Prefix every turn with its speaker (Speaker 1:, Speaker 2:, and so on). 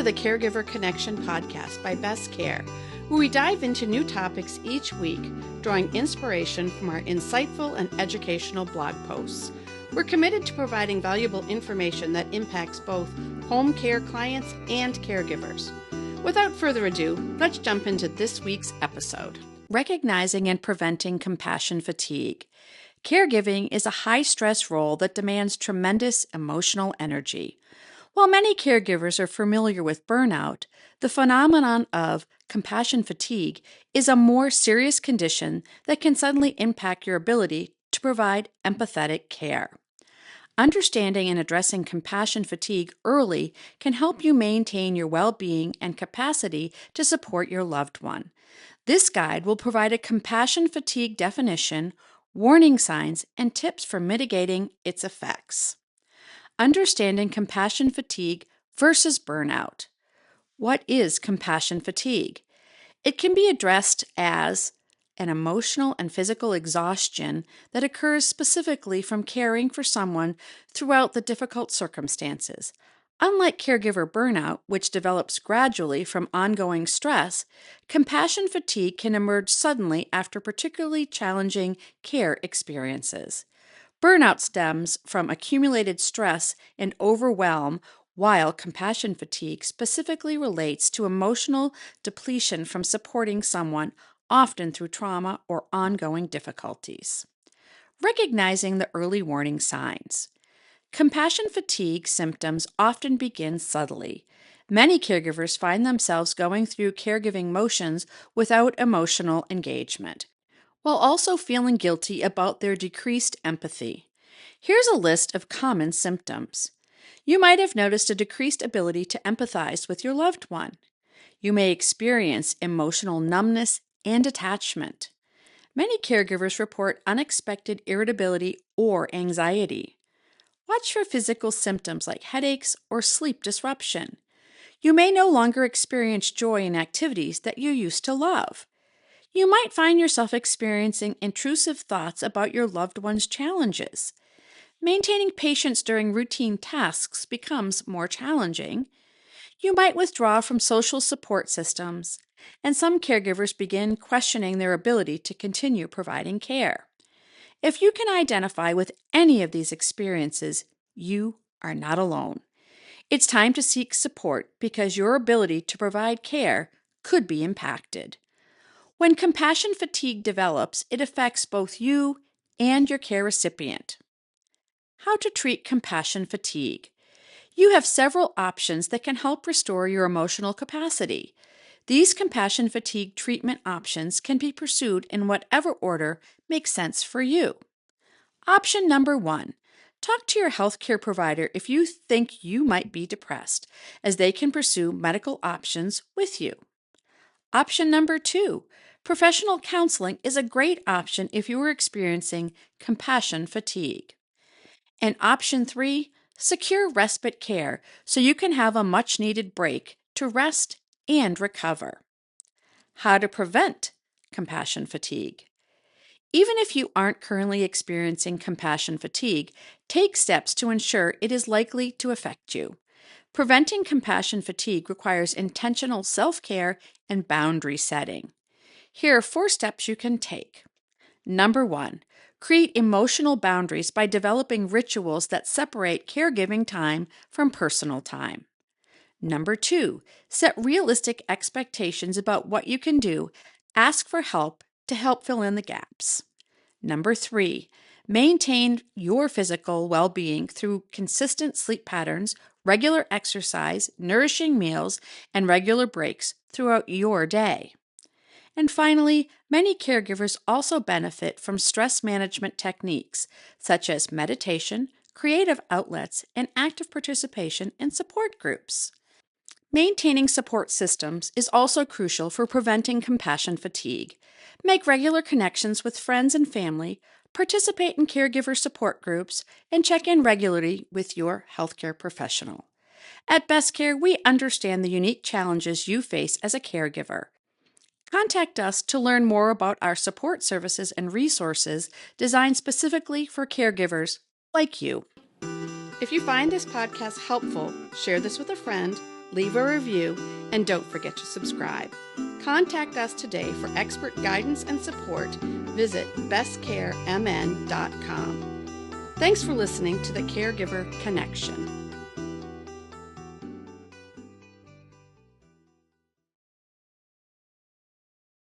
Speaker 1: the Caregiver Connection podcast by Best Care, where we dive into new topics each week, drawing inspiration from our insightful and educational blog posts. We're committed to providing valuable information that impacts both home care clients and caregivers. Without further ado, let's jump into this week's episode. Recognizing and preventing compassion fatigue. Caregiving is a high-stress role that demands tremendous emotional energy. While many caregivers are familiar with burnout, the phenomenon of compassion fatigue is a more serious condition that can suddenly impact your ability to provide empathetic care. Understanding and addressing compassion fatigue early can help you maintain your well-being and capacity to support your loved one. This guide will provide a compassion fatigue definition, warning signs, and tips for mitigating its effects. Understanding compassion fatigue versus burnout. What is compassion fatigue? It can be addressed as an emotional and physical exhaustion that occurs specifically from caring for someone throughout the difficult circumstances. Unlike caregiver burnout, which develops gradually from ongoing stress, compassion fatigue can emerge suddenly after particularly challenging care experiences. Burnout stems from accumulated stress and overwhelm, while compassion fatigue specifically relates to emotional depletion from supporting someone, often through trauma or ongoing difficulties. Recognizing the early warning signs. Compassion fatigue symptoms often begin subtly. Many caregivers find themselves going through caregiving motions without emotional engagement, while also feeling guilty about their decreased empathy. Here's a list of common symptoms. You might have noticed a decreased ability to empathize with your loved one. You may experience emotional numbness and detachment. Many caregivers report unexpected irritability or anxiety. Watch for physical symptoms like headaches or sleep disruption. You may no longer experience joy in activities that you used to love. You might find yourself experiencing intrusive thoughts about your loved one's challenges. Maintaining patience during routine tasks becomes more challenging. You might withdraw from social support systems, and some caregivers begin questioning their ability to continue providing care. If you can identify with any of these experiences, you are not alone. It's time to seek support because your ability to provide care could be impacted. When compassion fatigue develops, it affects both you and your care recipient. How to treat compassion fatigue. You have several options that can help restore your emotional capacity. These compassion fatigue treatment options can be pursued in whatever order makes sense for you. Option number 1. Talk to your healthcare provider if you think you might be depressed, as they can pursue medical options with you. Option number 2. Professional counseling is a great option if you are experiencing compassion fatigue. And option 3, secure respite care so you can have a much-needed break to rest and recover. How to prevent compassion fatigue. Even if you aren't currently experiencing compassion fatigue, take steps to ensure it is likely to affect you. Preventing compassion fatigue requires intentional self-care and boundary setting. Here are 4 steps you can take. Number 1, create emotional boundaries by developing rituals that separate caregiving time from personal time. Number 2, set realistic expectations about what you can do. Ask for help to help fill in the gaps. Number 3, maintain your physical well-being through consistent sleep patterns, regular exercise, nourishing meals, and regular breaks throughout your day. And finally, many caregivers also benefit from stress management techniques such as meditation, creative outlets, and active participation in support groups. Maintaining support systems is also crucial for preventing compassion fatigue. Make regular connections with friends and family, participate in caregiver support groups, and check in regularly with your healthcare professional. At Best Care, we understand the unique challenges you face as a caregiver. Contact us to learn more about our support services and resources designed specifically for caregivers like you. If you find this podcast helpful, share this with a friend leave a review, and don't forget to subscribe. Contact us today for expert guidance and support. Visit bestcaremn.com. Thanks for listening to the Caregiver Connection.